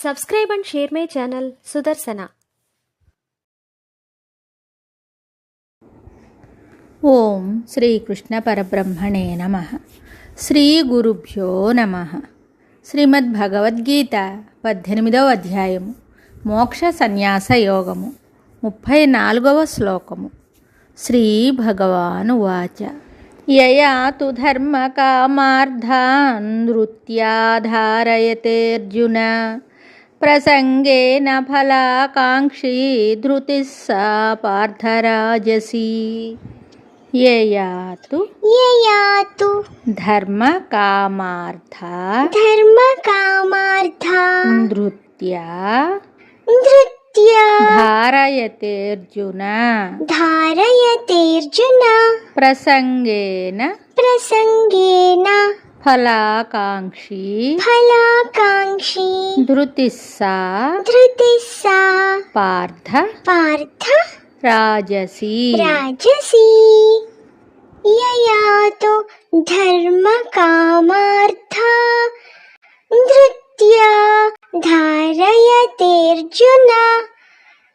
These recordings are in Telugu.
Subscribe and share my channel Sudarsana. ఓం శ్రీకృష్ణ పరబ్రహ్మణే నమః. శ్రీ గురుభ్యో నమః. శ్రీమద్భగవద్గీత 18వ అధ్యాయము మోక్ష సన్యాస యోగము 34వ శ్లోకము. శ్రీ భగవానువాచ యయా తు ధర్మ కామార్థాన్ నృత్యా ధారయతేర్జున ప్రసంగేన ఫలాకాంక్షీ ధృతిః సా పార్థరాజసీ. యయాతు ధర్మ కామార్థ నృత్యా ధారయతేర్జున ప్రసంగేన ఫలాకాంక్షీ ధృతిః సా పార్థ రాజసీ. యయాతో ధర్మ కామార్థ నృత్యా ధారయతేర్జున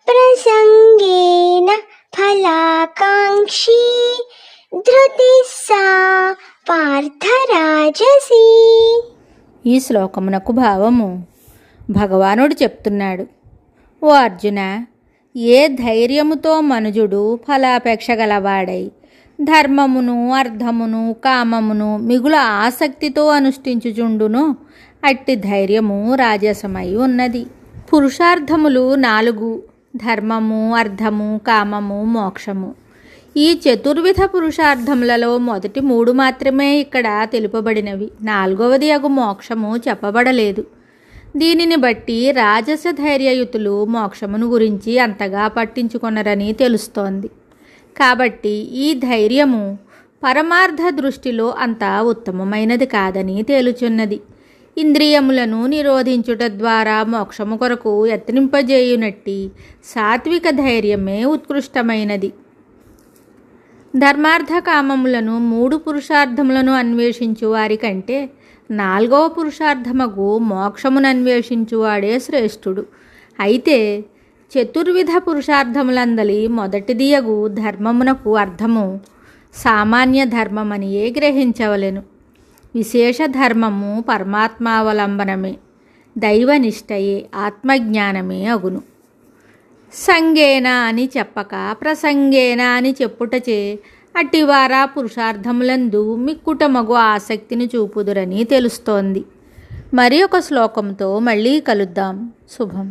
ప్రసంగేన ఫలాకాంక్షీ ధృతిః సా పార్థరాజసీ. ఈ శ్లోకమునకు భావము భగవానుడు చెప్తున్నాడు. ఓ అర్జున, ఏ ధైర్యముతో మనుజుడు ఫలాపేక్ష గలవాడై ధర్మమును అర్థమును కామమును మిగుల ఆసక్తితో అనుష్ఠించుచుండునో అట్టి ధైర్యము రాజసమై ఉన్నది. పురుషార్థములు 4: ధర్మము, అర్థము, కామము, మోక్షము. ఈ చతుర్విధ పురుషార్థములలో మొదటి 3 మాత్రమే ఇక్కడ తెలుపబడినవి. 4వది అగు మోక్షము చెప్పబడలేదు. దీనిని బట్టి రాజస ధైర్యయుతులు మోక్షమును గురించి అంతగా పట్టించుకొనరని తెలుస్తోంది. కాబట్టి ఈ ధైర్యము పరమార్థ దృష్టిలో అంత ఉత్తమమైనది కాదని తేలుచున్నది. ఇంద్రియములను నిరోధించుట ద్వారా మోక్షము కొరకు యత్నింపజేయునట్టి సాత్విక ధైర్యమే ఉత్కృష్టమైనది. ధర్మార్థ కామములను 3 పురుషార్థములను అన్వేషించు వారి కంటే 4వ పురుషార్థమగు మోక్షమును అన్వేషించువాడే శ్రేష్ఠుడు. అయితే చతుర్విధ పురుషార్థములందలి మొదటిదియగు ధర్మమునకు అర్థము సామాన్య ధర్మమనియే గ్రహించవలెను. విశేష ధర్మము పరమాత్మావలంబనమే, దైవనిష్టయే, ఆత్మజ్ఞానమే అగును. సంగేన అని చెప్పక ప్రసంగేన అని చెప్పుటచే అట్టివారా పురుషార్థములందు మిక్కుటమగు ఆసక్తిని చూపుదురని తెలుస్తోంది. మరి ఒక శ్లోకంతో మళ్ళీ కలుద్దాం. శుభం.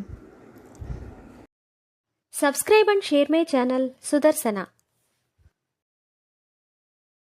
Subscribe and share my channel Sudarsana.